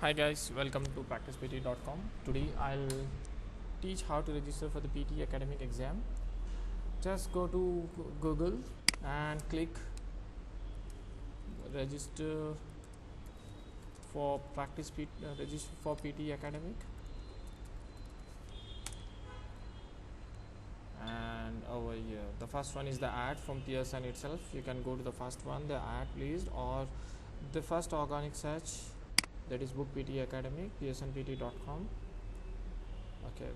Hi guys, welcome to practicept.com. Today I'll teach how to register for the PT academic exam. Just go to Google and click register for register for PT academic, and over here the first one is the ad from Pearson itself. You can go to the first one, the ad please, or the first organic search, that is book PT academic pearsonpt.com. Okay,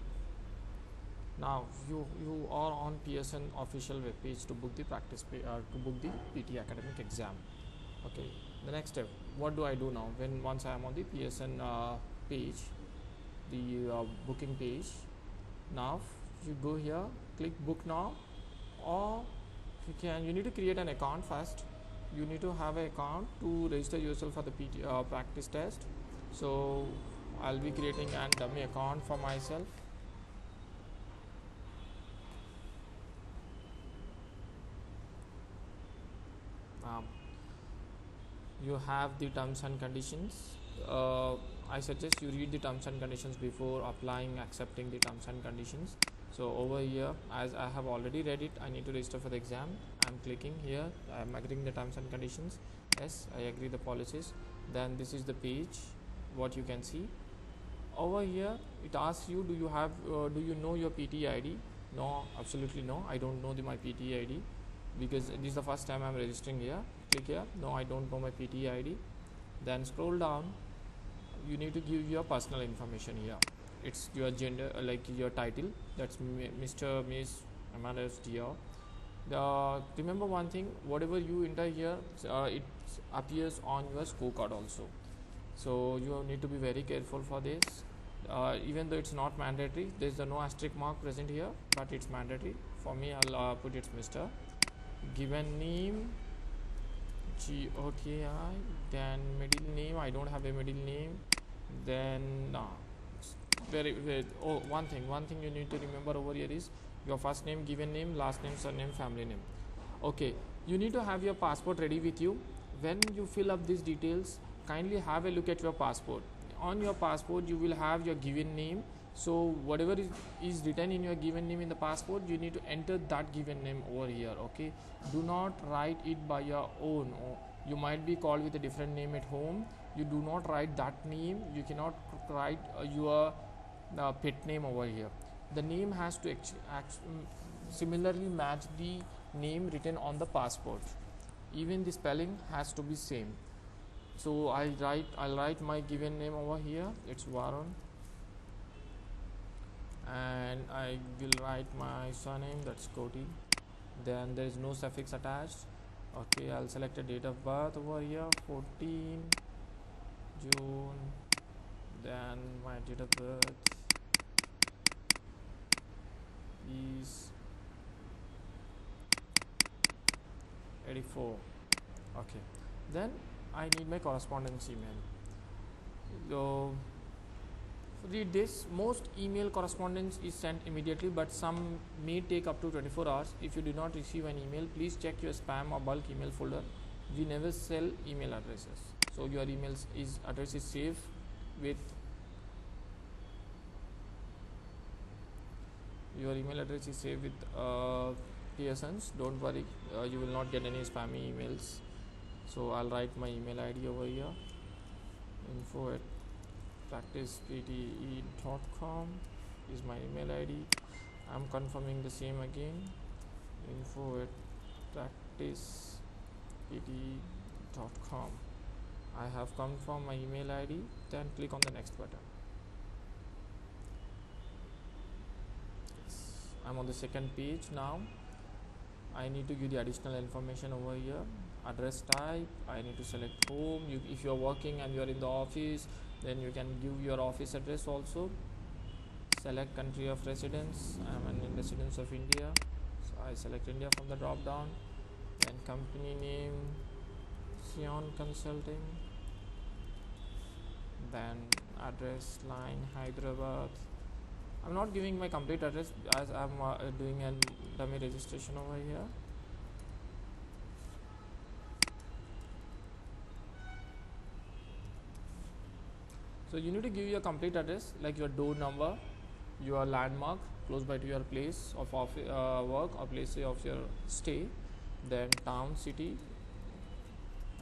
now you are on Pearson official webpage to book the to book the PT academic exam. Okay, the next step, what do I do now when once I am on the Pearson page, the booking page? Now you go here, click book now, or you need to create an account first. You need to have an account to register yourself for the PT practice test. So I'll be creating a dummy account for myself. You have the terms and conditions. I suggest you read the terms and conditions before applying, accepting the terms and conditions. So over here, as I have already read it, I need to register for the exam. I'm clicking here, I'm agreeing the terms and conditions. Yes, I agree the policies. Then this is the page, what you can see. Over here it asks you, do you know your PT ID? No, absolutely no, I don't know my PT ID, because this is the first time I'm registering here. Click here, no, I don't know my PT ID. Then scroll down, you need to give your personal information here. It's your gender, like your title, that's Mr. Miss Amadeus Dior. Remember one thing, whatever you enter here, it appears on your scorecard also, so you need to be very careful for this. Even though it's not mandatory, there's no asterisk mark present here, but it's mandatory for me. I'll put it's Mr. Given name GOTI, then middle name, I don't have a middle name. Then one thing you need to remember over here is your first name, given name, last name, surname, family name. Okay, you need to have your passport ready with you. When you fill up these details, kindly have a look at your passport. On your passport you will have your given name, so whatever is written in your given name in the passport, you need to enter that given name over here. Okay, do not write it by your own. You might be called with a different name at home. You do not write that name. You cannot write your pet name over here. The name has to similarly match the name written on the passport. Even the spelling has to be same. So I'll write my given name over here, it's Varun, and I will write my surname, that's Koti. Then there is no suffix attached. Okay, I'll select a date of birth over here, 14 June. Then my date of birth is 84. Okay, then I need my correspondence email. So read this. Most email correspondence is sent immediately, but some may take up to 24 hours. If you do not receive an email, please check your spam or bulk email folder. We never sell email addresses, so your address is safe with your email address is saved with Pearson's. Don't worry, you will not get any spammy emails. So I'll write my email ID over here, info@practicepte.com is my email ID. I'm confirming the same again, info@practicepte.com. I have confirmed my email ID. Then click on the next button. I'm on the second page now. I need to give the additional information over here. Address type, I need to select home. If you are working and you are in the office, then you can give your office address also. Select country of residence. I'm in residence of India, so I select India from the drop down. Then company name, Sion Consulting. Then address line, Hyderabad. I'm not giving my complete address as I'm doing a dummy registration over here. So you need to give your complete address, like your door number, your landmark close by to your place of work or place of your stay, then town, city,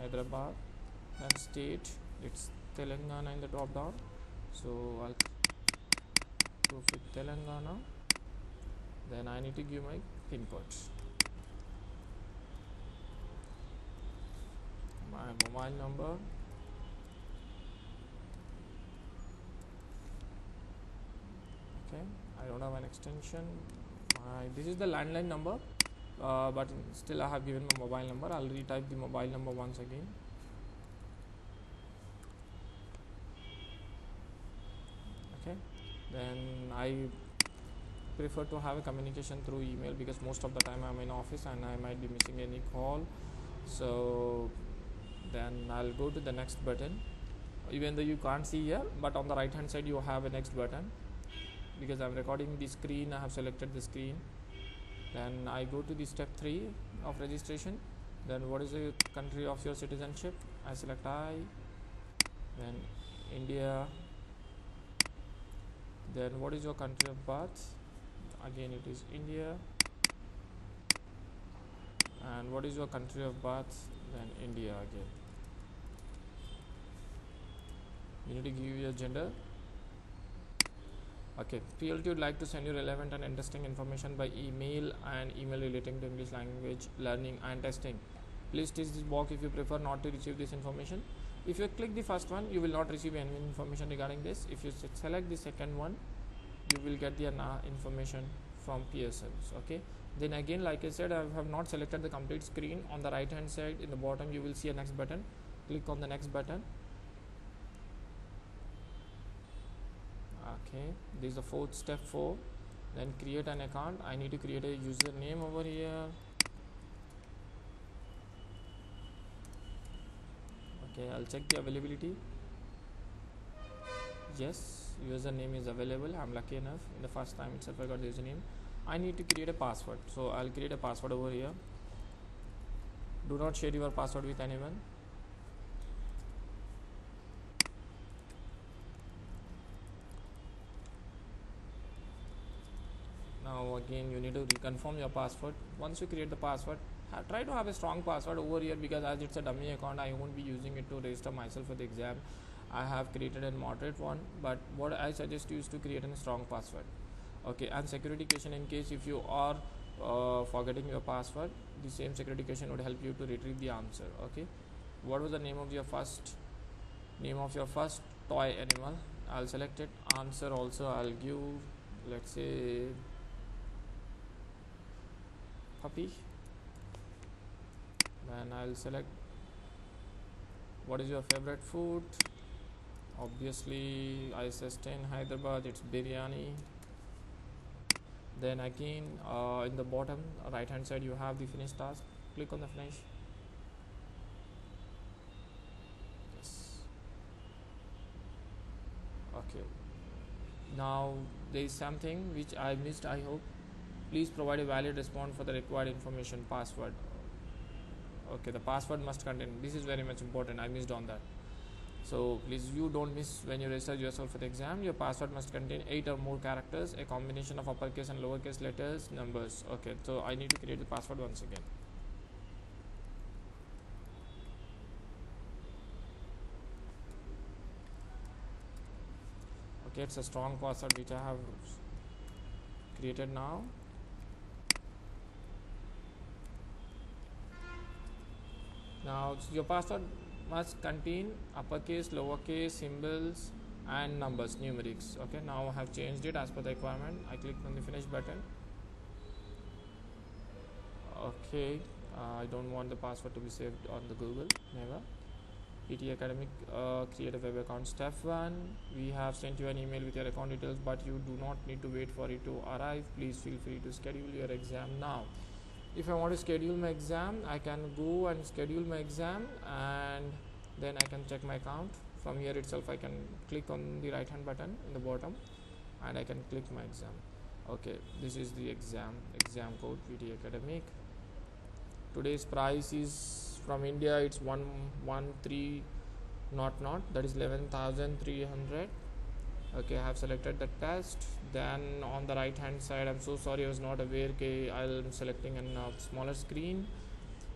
Hyderabad, then state, it's Telangana in the drop down. So I'll go with Telangana. Then I need to give my pin code, my mobile number. Okay, I don't have an extension. This is the landline number, but still I have given my mobile number. I'll retype the mobile number once again. Okay, then I prefer to have a communication through email because most of the time I'm in office and I might be missing any call. So then I'll go to the next button, even though you can't see here, but on the right hand side you have a next button. Because I'm recording the screen, I have selected the screen. Then I go to the step 3 of registration. Then what is the country of your citizenship? I select I. Then India. Then what is your country of birth? Again it is India. And what is your country of birth? Then India again. You need to give your gender. Okay, PLT would like to send you relevant and interesting information by email and email relating to English language learning and testing. Please tick this box if you prefer not to receive this information. If you click the first one, you will not receive any information regarding this. If you select the second one, you will get the information from PSLs. Okay, then again, like I said, I have not selected the complete screen. On the right hand side in the bottom you will see a next button. Click on the next button. Okay, this is the fourth step 4. Then create an account. I need to create a username over here. Okay, I'll check the availability. Yes, username is available. I'm lucky enough in the first time itself I got the username. I need to create a password, so I'll create a password over here. Do not share your password with anyone. Now again you need to reconfirm your password. Once you create the password, try to have a strong password over here, because as it's a dummy account I won't be using it to register myself for the exam. I have created a moderate one, but what I suggest you is to create a strong password. Okay, and security question, in case if you are forgetting your password, the same security question would help you to retrieve the answer. Okay, what was the name of your first toy animal? I'll select it. Answer also I'll give, let's say, puppy. Then I'll select what is your favorite food. Obviously I sustain Hyderabad, it's biryani. Then again in the bottom right hand side you have the finish task. Click on the finish. Yes. Okay, now there is something which I missed. I hope. Please provide a valid response for the required information. Password. Okay, the password must contain, this is very much important, I missed on that. So please, you don't miss when you register yourself for the exam. Your password must contain 8 or more characters, a combination of uppercase and lowercase letters, numbers. Okay, so I need to create the password once again. Okay, it's a strong password which I have created now. Now your password must contain uppercase, lowercase, symbols and numbers, numerics. Okay, now I have changed it as per the requirement. I click on the finish button. Okay, I don't want the password to be saved on the Google, never. PT Academic, create a web account. Step 1, we have sent you an email with your account details, but you do not need to wait for it to arrive. Please feel free to schedule your exam now. If I want to schedule my exam, I can go and schedule my exam, and then I can check my account. From here itself I can click on the right hand button in the bottom and I can click my exam. Okay, this is the exam code, PT Academic. Today's price is from India, it's 113 not that is 11,300. Okay, I have selected the test. Then on the right hand side, I'm so sorry, I was not aware. Okay, I'm selecting a smaller screen.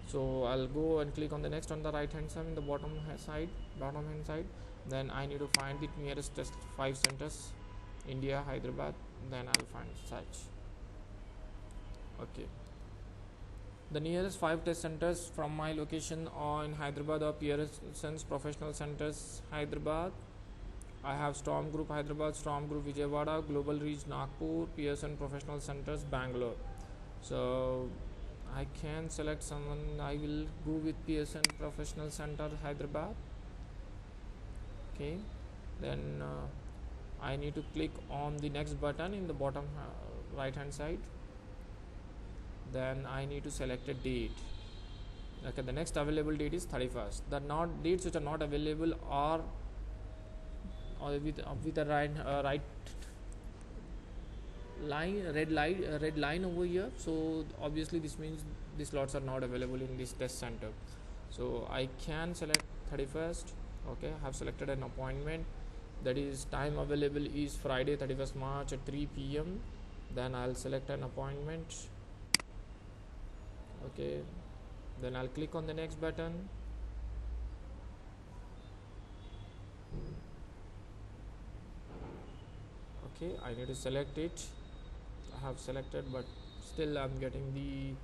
So I'll go and click on the next on the right hand side in the bottom hand side. Then I need to find the nearest test 5 centers, India, Hyderabad. Then I'll find search. Okay, the nearest 5 test centers from my location are in Hyderabad or Pearson's Professional Centers, Hyderabad. I have Storm Group Hyderabad, Storm Group Vijayawada, Global Reach Nagpur, Pearson Professional Centers Bangalore. So I can select someone. I will go with Pearson Professional Center Hyderabad. Okay, then I need to click on the next button in the bottom right hand side. Then I need to select a date. Okay, the next available date is 31st. The not dates which are not available are with a right line, red line over here. So obviously this means these slots are not available in this test center. So I can select 31st. Okay, I have selected an appointment. That is time available is Friday 31st March at 3 p.m. Then I'll select an appointment. Okay, then I'll click on the next button. Okay, I need to select it. I have selected, but still I'm getting the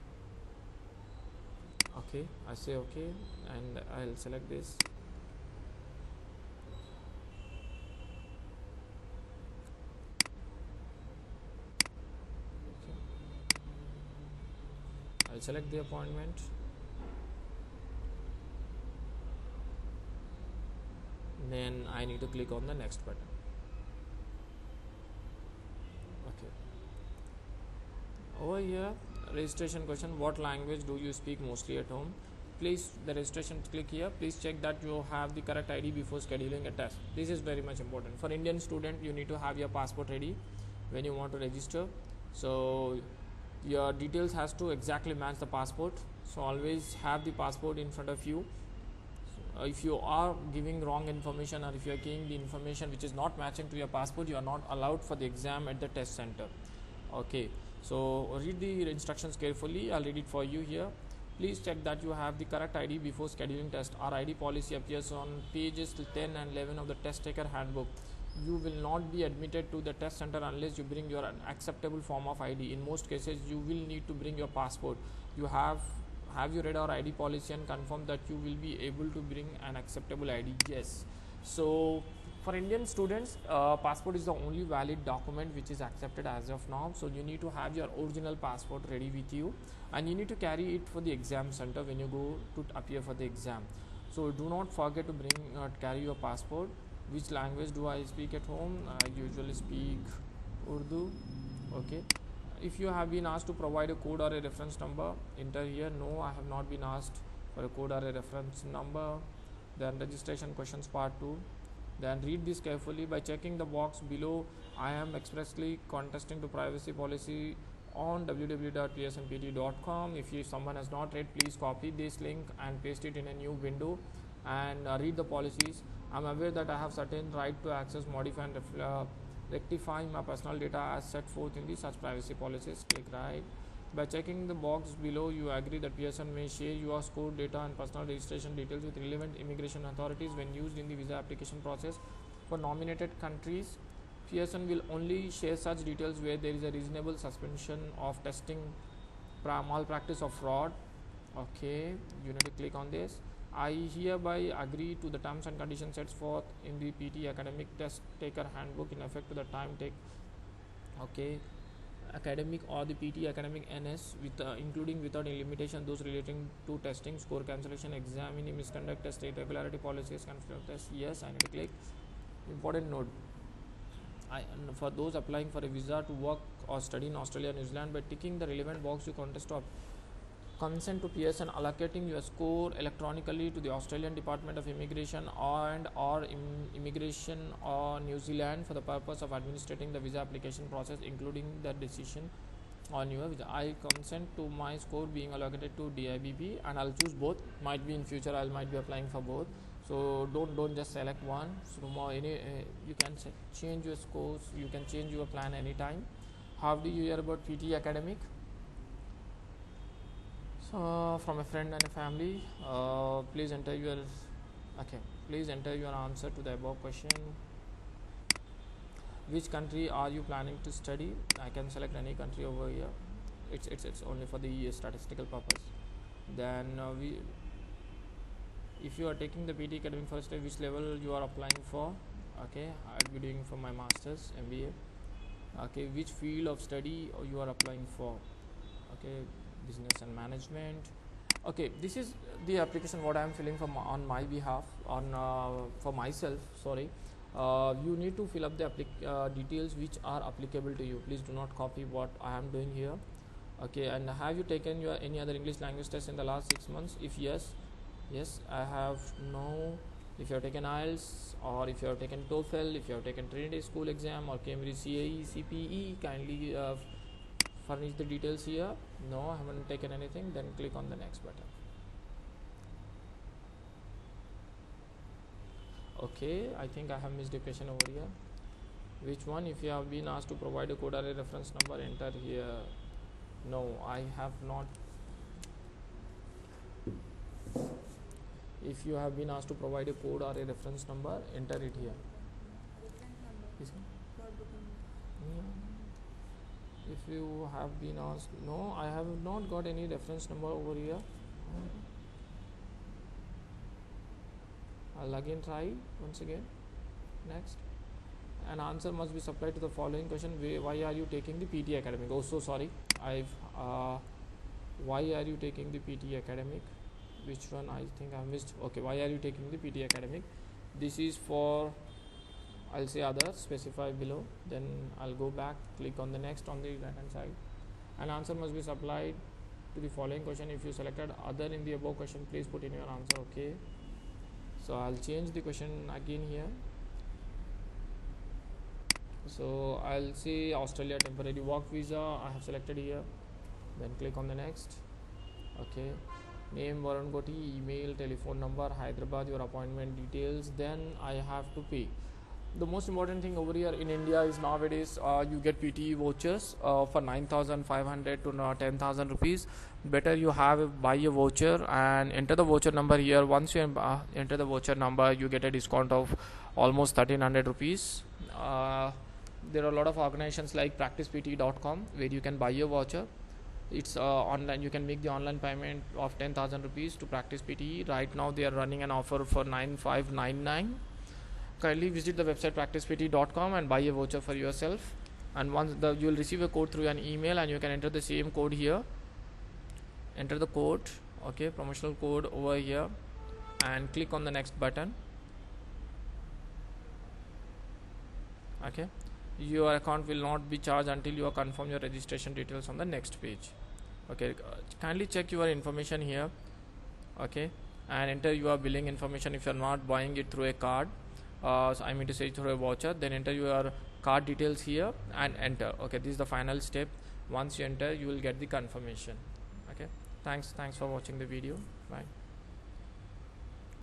okay. I say okay, and I'll select this. Okay, I'll select the appointment. Then I need to click on the next button. Okay, over here registration question, what language do you speak mostly at home? Please, the registration, click here. Please check that you have the correct ID before scheduling a test. This is very much important. For Indian student, you need to have your passport ready when you want to register. So your details has to exactly match the passport. So always have the passport in front of you. If you are giving wrong information, or if you are giving the information which is not matching to your passport, you are not allowed for the exam at the test center. Okay, so read the instructions carefully. I'll read it for you here. Please check that you have the correct ID before scheduling test. Our ID policy appears on pages 10 and 11 of the test taker handbook. You will not be admitted to the test center unless you bring your acceptable form of ID. In most cases, you will need to bring your passport. You have you read our ID policy and confirm that you will be able to bring an acceptable ID? Yes. So for Indian students, passport is the only valid document which is accepted as of now. So you need to have your original passport ready with you, and you need to carry it for the exam center when you go to appear for the exam. So do not forget to carry your passport. Which language do I speak at home? I usually speak Urdu. Okay, if you have been asked to provide a code or a reference number, enter here. No, I have not been asked for a code or a reference number. Then registration questions part 2. Then read this carefully. By checking the box below, I am expressly contesting to privacy policy on www.psnpt.com. If someone has not read, please copy this link and paste it in a new window and read the policies. I am aware that I have certain right to access, modify and rectify my personal data as set forth in the such privacy policies. Click right. By checking the box below, you agree that Pearson may share your score data and personal registration details with relevant immigration authorities when used in the visa application process. For nominated countries, Pearson will only share such details where there is a reasonable suspicion of testing, malpractice or fraud. Okay, you need to click on this. I hereby agree to the terms and conditions set forth in the PT Academic Test Taker Handbook in effect to the time take. Okay, academic or the PT Academic NS with including without any limitation those relating to testing, score cancellation, examining misconduct, test irregularity policies, conflict test. Yes, I need to click. Important note: for those applying for a visa to work or study in Australia, New Zealand, by ticking the relevant box, you contest to consent to Pearson allocating your score electronically to the Australian Department of Immigration or Immigration or New Zealand for the purpose of administrating the visa application process, including the decision on your visa. I consent to my score being allocated to DIBP, and I'll choose both. Might be in future I might be applying for both. So don't just select one. So you can change your scores, you can change your plan anytime. How do you hear about PT Academic? So from a friend and a family. Please enter your answer to the above question. Which country are you planning to study? I can select any country over here. It's only for the statistical purpose. Then if you are taking the PT Academic first, which level you are applying for? Okay, I'll be doing for my masters MBA. Okay, which field of study you are applying for? Okay, business and management. Okay, this is the application what I am filling on my behalf, for myself, sorry. You need to fill up the details which are applicable to you. Please do not copy what I am doing here. Okay, and have you taken your any other English language test in the last 6 months? If yes, I have. No. If you have taken IELTS, or if you have taken TOEFL, if you have taken Trinity School exam or Cambridge CAE, CPE, kindly furnish the details here. No, I haven't taken anything. Then click on the next button. Okay, I think I have missed a question over here. Which one? If you have been asked to provide a code or a reference number, enter here. No, I have not. If you have been asked to provide a code or a reference number, enter it here. If you have been asked, no, I have not got any reference number over here. I'll again try once again. Next. An answer must be supplied to the following question: why are you taking the PT Academic? Oh, so sorry. Why are you taking the PT Academic? Which one? I think I missed. Okay, why are you taking the PT Academic? This is for, I'll say others, specify below. Then I'll go back, click on the next on the right hand side. An answer must be supplied to the following question. If you selected other in the above question, please put in your answer. Okay, so I'll change the question again here. So I'll say Australia temporary work visa. I have selected here. Then click on the next. Okay, name Varun Goti, email, telephone number, Hyderabad, your appointment details. Then I have to pay. The most important thing over here in India is nowadays you get PT vouchers for 9,500 to 10,000 rupees. Better you buy a voucher and enter the voucher number here. Once you enter the voucher number, you get a discount of almost 1,300 rupees. There are a lot of organizations like practicept.com where you can buy a voucher. It's online. You can make the online payment of 10,000 rupees to Practice PT. Right now they are running an offer for 9,599. Kindly visit the website practicept.com and buy a voucher for yourself. And once you will receive a code through an email, and you can enter the same code here. Enter the code, okay, promotional code over here, and click on the next button. Okay, your account will not be charged until you confirm your registration details on the next page. Okay, kindly check your information here. Okay, and enter your billing information if you are not buying it through a card. So I mean to say through a voucher. Then enter your card details here and enter. Okay, this is the final step. Once you enter, you will get the confirmation. Okay, thanks for watching the video. Bye.